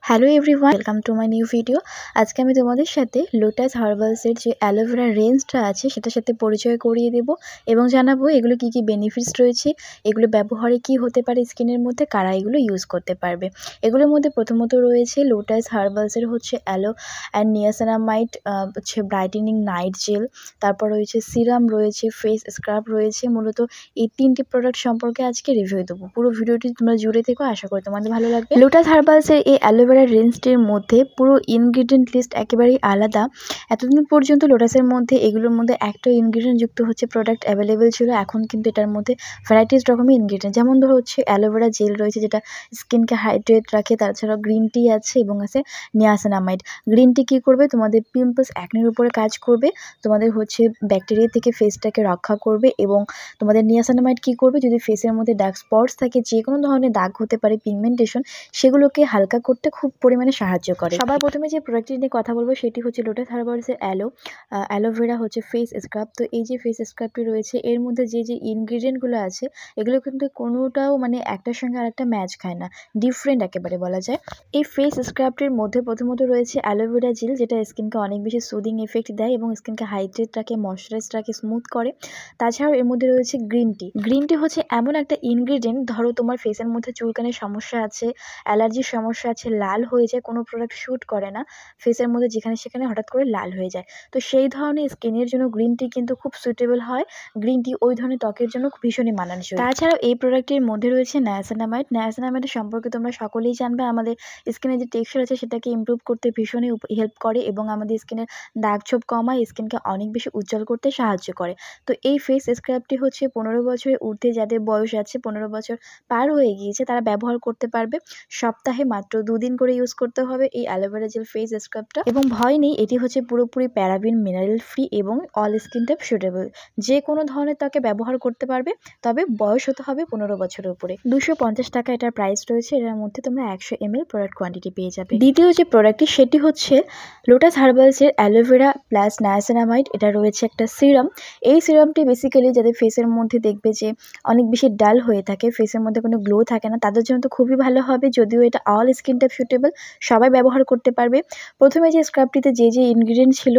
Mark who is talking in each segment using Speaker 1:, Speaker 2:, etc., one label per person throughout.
Speaker 1: Hello everyone, welcome to my new video. আজকে আমি তোমাদের সাথে লোটাস হার্বালসের যে অ্যালোভেরা রেঞ্জটা আছে সেটার সাথে পরিচয় করিয়ে দেব এবং জানাবো এগুলো কি কি বেনিফিটস রয়েছে, এগুলো ব্যবহারে কি হতে পারে স্কিনের মধ্যে, কারা এগুলো ইউজ করতে পারবে। এগুলোর মধ্যে প্রথমত রয়েছে লোটাস হার্বালসের হচ্ছে অ্যালো অ্যান্ড নিয়াসিনামাইড হচ্ছে ব্রাইটেনিং নাইট জেল, তারপর রয়েছে সিরাম, রয়েছে ফেস স্ক্রাব রয়েছে। মূলত এই তিনটি প্রোডাক্ট সম্পর্কে আজকে রিভিউ দেবো। পুরো ভিডিওটি তোমরা জুড়ে থেকো, আশা করি তোমাদের ভালো লাগবে। লোটাস হার্বালসের এই অ্যালোভেরা রেঞ্জটির মধ্যে পুরো ইনগ্রিডিয়েন্ট লিস্ট একেবারেই আলাদা। এতদিন পর্যন্ত লোটাসের মধ্যে এগুলোর মধ্যে একটা ইনগ্রিডিয়েন্ট যুক্ত হচ্ছে প্রোডাক্ট অ্যাভেলেবেল ছিল, এখন কিন্তু এটার মধ্যে ভ্যারাইটিস রকমের ইনগ্রিডিয়েন্ট, যেমন ধরো হচ্ছে অ্যালোভেরা জেল রয়েছে যেটা স্কিনকে হাইড্রেট রাখে, তাছাড়াও গ্রিন টি আছে এবং আছে নিয়াসিনামাইড। গ্রিন টি কী করবে, তোমাদের পিম্পলস অ্যাকনের উপরে কাজ করবে, তোমাদের হচ্ছে ব্যাকটেরিয়া থেকে ফেসটাকে রক্ষা করবে। এবং তোমাদের নিয়াসিনামাইড কী করবে, যদি ফেসের মধ্যে ডার্ক স্পটস থাকে, যে কোনো ধরনের দাগ হতে পারে, পিগমেন্টেশন, সেগুলোকে হালকা করতে খুব পরিমাণে সাহায্য করে। সবার প্রথমে যে প্রোডাক্টটি নিয়ে কথা বলবো সেটি হচ্ছে লোটাস হার্বালসের অ্যালোভেরা হচ্ছে ফেস স্ক্রাব। তো এই যে ফেস স্ক্রাবটি রয়েছে এর মধ্যে যে ইনগ্রিডিয়েন্টগুলো আছে এগুলো কিন্তু কোনোটাও মানে একটার সঙ্গে আরেকটা ম্যাচ খায় না, ডিফারেন্ট একেবারে বলা যায়। এই ফেস স্ক্রাবটির মধ্যে প্রথমত রয়েছে অ্যালোভেরা জেল, যেটা স্কিনকে অনেক বেশি সুদিং এফেক্ট দেয় এবং স্কিনকে হাইড্রেট রাখে, ময়শ্চারাইজ রাখে, স্মুথ করে। তাছাড়াও এর মধ্যে রয়েছে গ্রিন টি। গ্রিন টি হচ্ছে এমন একটা ইনগ্রিডিয়েন্ট, ধরো তোমার ফেসের মধ্যে চুলকানির সমস্যা আছে, অ্যালার্জির সমস্যা আছে, লাল হয়ে যায়, কোনো প্রোডাক্ট শ্যুট করে না ফেসের মধ্যে, যেখানে সেখানে হঠাৎ করে লাল হয়ে যায়, তো সেই ধরনের স্কিনের জন্য গ্রিন টি কিন্তু খুব সুইটেবল হয়। গ্রিন টি ওই ধরনের ত্বকের জন্য ভীষণই মানানসই। তাছাড়াও এই প্রোডাক্টের মধ্যে রয়েছে নায়াসিনামাইড। নায়াসিনামাইডের সম্পর্কে তোমরা সকলেই জানবে, আমাদের স্কিনের যে টেক্সচার আছে সেটাকে ইমপ্রুভ করতে ভীষণই হেল্প করে এবং আমাদের স্কিনের দাগ ছোপ কমায়, স্কিনকে অনেক বেশি উজ্জ্বল করতে সাহায্য করে। তো এই ফেস স্ক্রাবটি হচ্ছে 15 বছরের ঊর্ধ্বে যাদের বয়স আছে, 15 বছর পার হয়ে গিয়েছে, তারা ব্যবহার করতে পারবে। সপ্তাহে মাত্র 2 দিন করে ইউজ করতে হবে এই অ্যালোভেরা জেল ফেস স্ক্রাবটা, এবং ভয় নেই, এটি হচ্ছে পুরোপুরি প্যারাবিন মিনারেল ফ্রি এবং অল স্কিন টাইপ সুটেবল, যে কোনো ধরনের ত্বকে ব্যবহার করতে পারবে। তবে বয়স হতে হবে 15 বছরের উপরে। 250 টাকা এটার প্রাইস রয়েছে, এটার মধ্যে তোমরা 100 ml প্রোডাক্ট কোয়ান্টিটি পেয়ে যাবে। দ্বিতীয় যে প্রোডাক্টটি সেটি হচ্ছে লোটাস হার্বালসের অ্যালোভেরা প্লাস নায়াসিনামাইড। এটা রয়েছে একটা সিরাম। এই সিরামটি বেসিক্যালি যাদের ফেসের মধ্যে দেখবে যে অনেক বেশি ডাল হয়ে থাকে, ফেসের মধ্যে কোনো গ্লো থাকে না, তাদের জন্য তো খুবই ভালো হবে। যদিও এটা অল স্কিন টাইপ সুটেবল, সবাই ব্যবহার করতে পারবে। প্রথমে যে স্ক্রাবটিতে যে ইনগ্রিডিয়েন্ট ছিল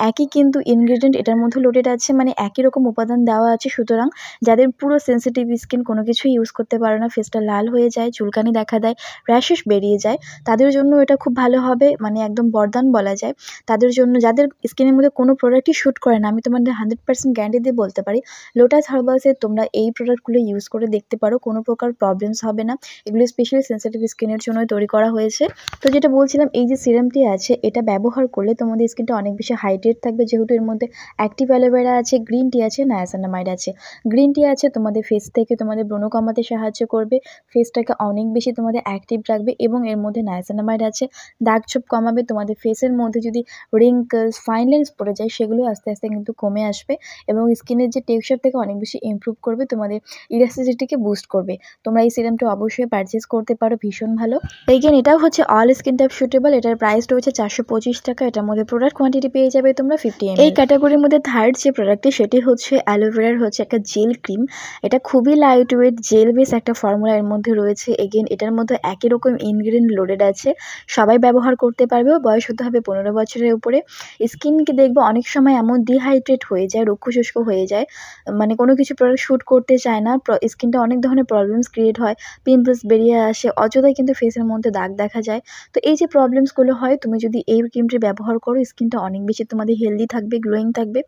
Speaker 1: একই কিন্তু ইনগ্রিডিয়েন্ট এটার মধ্যে লোডেড আছে, মানে একই রকম উপাদান দেওয়া আছে। সুতরাং যাদের পুরো সেন্সিটিভ স্কিন, কোনো কিছুই ইউজ করতে পারে না, ফেসটা লাল হয়ে যায়, চুলকানি দেখা দেয়, র্যাশেস বেরিয়ে যায়, তাদের জন্য এটা খুব ভালো হবে, মানে একদম বরদান বলা যায়। তাদের জন্য যাদের স্কিনের মধ্যে কোনো প্রোডাক্টই শ্যুট করে না, আমি তোমাদের 100% গ্যারান্টি দিয়ে বলতে পারি লোটাস হার্বালসের তোমরা এই প্রোডাক্টগুলো ইউজ করে দেখতে পারো, কোনো প্রকার প্রবলেমস হবে না। এগুলো স্পেশালি সেন্সিটিভ স্কিনের জন্য তৈরি করা হয়েছে। তো যেটা বলছিলাম, এই যে সিরামটি আছে এটা ব্যবহার করলে তোমাদের স্কিনটা অনেক বেশি হাইড্রেট থাকবে, যেহেতু এর মধ্যে অ্যাক্টিভ অ্যালোভেরা আছে, গ্রিন টি আছে, নায়াসিনামাইড আছে। গ্রিন টি আছে তোমাদের ফেস থেকে তোমাদের ব্রণ কমাতে সাহায্য করবে, ফেসটাকে অনেক বেশি তোমাদের অ্যাক্টিভ রাখবে, এবং এর মধ্যে নায়াসিনামাইড আছে দাগ ছোপ কমাবে। তোমাদের ফেসের মধ্যে যদি রিঙ্কলস, ফাইন লাইন্স পড়ে যায় সেগুলো আস্তে আস্তে কিন্তু কমে আসবে এবং স্কিনের যে টেক্সচার থেকে অনেক বেশি ইমপ্রুভ করবে, তোমাদের ইলাস্টিসিটিকে বুস্ট করবে। তোমরা এই সিরামটা অবশ্যই পারচেস করতে পারো, ভীষণ ভালো। এগেন এটাও হচ্ছে অল স্কিন টাইপ সুটেবল, এটার প্রাইস রয়েছে 425 টাকা। এটার মধ্যে প্রোডাক্ট কোয়ান্টিটি পেয়ে যাবে তোমরা 50 ml। এই ক্যাটাগরির মধ্যে থার্ড যে প্রোডাক্টটি সেটি হচ্ছে অ্যালোভেরার হচ্ছে একটা জেল ক্রিম। এটা খুবই লাইট ওয়েট জেল বেস একটা ফর্মুলা এর মধ্যে রয়েছে। এগেন এটার মধ্যে একই রকম ইনগ্রিডিয়েন্ট লোডেড আছে, সবাই ব্যবহার করতে পারবে। বয়স হতে হবে 15 বছরের উপরে। স্কিনকে দেখবে অনেক সময় এমন ডিহাইড্রেট হয়ে যায়, রুক্ষ শুষ্ক হয়ে যায়, মানে কোনো কিছু প্রোডাক্ট শ্যুট করতে চায় না, স্কিনটা অনেক ধরনের প্রবলেমস ক্রিয়েট হয়, পিম্পলস বেরিয়ে আসে, অযথাই কিন্তু ফেসের মধ্যে দাগ দেখা যায়। তো এই যে প্রবলেমসগুলো হয়, তুমি যদি এই ক্রিমটি ব্যবহার করো, স্কিনটা অনেক বেশি তোমাদের হেলদি থাকবে, গ্লোয়িং থাকবে,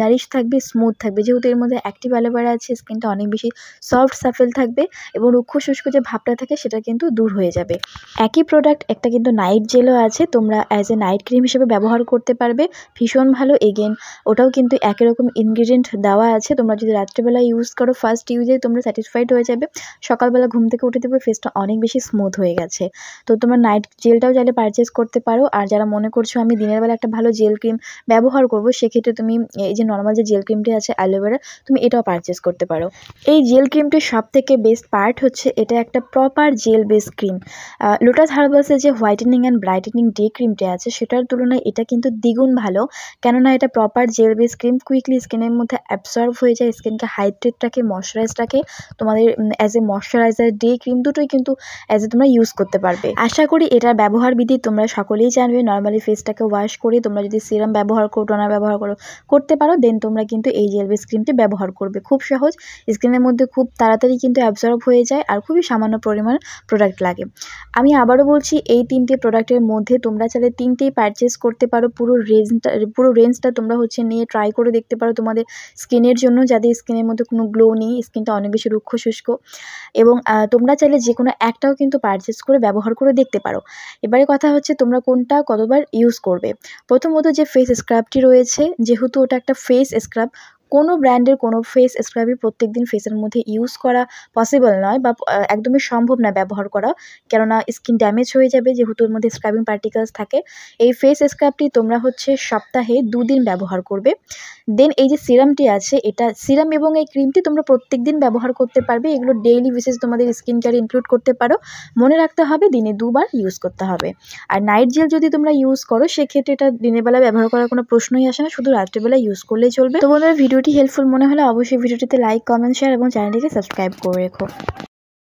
Speaker 1: নারিশ থাকবে, স্মুথ থাকবে, যেহেতু এর মধ্যে অ্যাক্টিভ অ্যালোভেরা আছে, স্কিনটা অনেক বেশি সফট সাফেল থাকবে এবং রুক্ষ শুষ্ক যে ভাবটা থাকে সেটা কিন্তু দূর হয়ে যাবে। একই প্রোডাক্ট একটা কিন্তু নাইট জেলও আছে, তোমরা অ্যাজ এ নাইট ক্রিম হিসেবে ব্যবহার করতে পারবে, ভীষণ ভালো। এগেন ওটাও কিন্তু একই রকম ইনগ্রিডিয়েন্ট দেওয়া আছে, তোমরা যদি রাত্রেবেলা ইউজ করো ফার্স্ট ইউজে তোমরা স্যাটিসফাইড হয়ে যাবে, সকালবেলা ঘুম থেকে উঠে দেখবে ফেসটা অনেক বেশি স্মুথ হয়ে গেছে। তো তোমরা নাইট জেলটাও চাইলে পারচেস করতে পারো। আর যারা মনে করছো আমি দিনের বেলা একটা ভালো জেল ক্রিম ব্যবহার করবো, সেক্ষেত্রে তুমি এই যে নর্মাল যে জেল ক্রিমটি আছে অ্যালোভেরা, তুমি এটাও পারচেস করতে পারো। এই জেল ক্রিমটির সব থেকে বেস্ট পার্ট হচ্ছে এটা একটা proper gel base cream. Lotus হার্বালসের যে হোয়াইটেনিং অ্যান্ড ব্রাইটেনিং ডে ক্রিমটি আছে সেটার তুলনায় এটা কিন্তু দ্বিগুণ ভালো, কেননা এটা proper gel base cream, quickly স্কিনের মধ্যে অ্যাবসর্ব হয়ে যায়, স্কিনকে হাইড্রেট রাখে, ময়শ্চারাইজ রাখে। তোমাদের as a moisturiser day cream দুটোই কিন্তু অ্যাজ এ তোমরা ইউজ করতে পারবে। আশা আশা করি এটার ব্যবহার বিধি তোমরা সকলেই জানবে। নর্মালি ফেসটাকে ওয়াশ করে তোমরা যদি সিরাম ব্যবহার করো, টোনার ব্যবহার করতে পারো, দেন তোমরা কিন্তু এই জেল বেস ক্রিমটি ব্যবহার করবে। খুব সহজ, স্কিনের মধ্যে খুব তাড়াতাড়ি কিন্তু অ্যাবজর্ব হয়ে যায় আর খুবই সামান্য পরিমাণ প্রোডাক্ট লাগে। আমি আবারও বলছি, এই 3টে প্রোডাক্টের মধ্যে তোমরা চাইলে 3টেই পারচেস করতে পারো। পুরো রেঞ্জটা তোমরা নিয়ে ট্রাই করে দেখতে পারো তোমাদের স্কিনের জন্য, যাদের স্কিনের মধ্যে কোনো গ্লো নেই, স্কিনটা অনেক বেশি রুক্ষ শুষ্ক, এবং তোমরা চাইলে যে কোনো একটাও কিন্তু পারচেস করে ব্যবহার করে দেখতে পারো। এবারে কথা হচ্ছে তোমরা কোনটা কতবার ইউজ করবে। প্রথমত যে ফেস স্ক্রাবটি রয়েছে, যেহেতু ওটা একটা ফেস স্ক্রাব, কোনো ব্র্যান্ডের কোনো ফেস স্ক্রাবই প্রত্যেকদিন ফেসের মধ্যে ইউজ করা পসিবল নয় বা একদমই সম্ভব না ব্যবহার করা, কেননা স্কিন ড্যামেজ হয়ে যাবে যেহেতু ওর মধ্যে স্ক্রাবিং পার্টিকেলস থাকে। এই ফেস স্ক্রাবটি তোমরা সপ্তাহে 2 দিন ব্যবহার করবে। দেন এই যে সিরামটি আছে, এটা সিরাম এবং এই ক্রিমটি তোমরা প্রত্যেকদিন ব্যবহার করতে পারবে। এগুলো ডেইলি বেসিস তোমাদের স্কিন কেয়ারে ইনক্লুড করতে পারো। মনে রাখতে হবে দিনে 2 বার ইউজ করতে হবে। আর নাইট জেল যদি তোমরা ইউজ করো, সেক্ষেত্রে এটা দিনের বেলা ব্যবহার করার কোনো প্রশ্নই আসে না, শুধু রাত্রেবেলা ইউজ করলেই চলবে। তো বন্ধুরা, ভিডিওটি হেল্পফুল মনে হলে অবশ্যই ভিডিওটিতে লাইক, কমেন্ট, শেয়ার এবং চ্যানেলটিকে সাবস্ক্রাইব করে রেখো।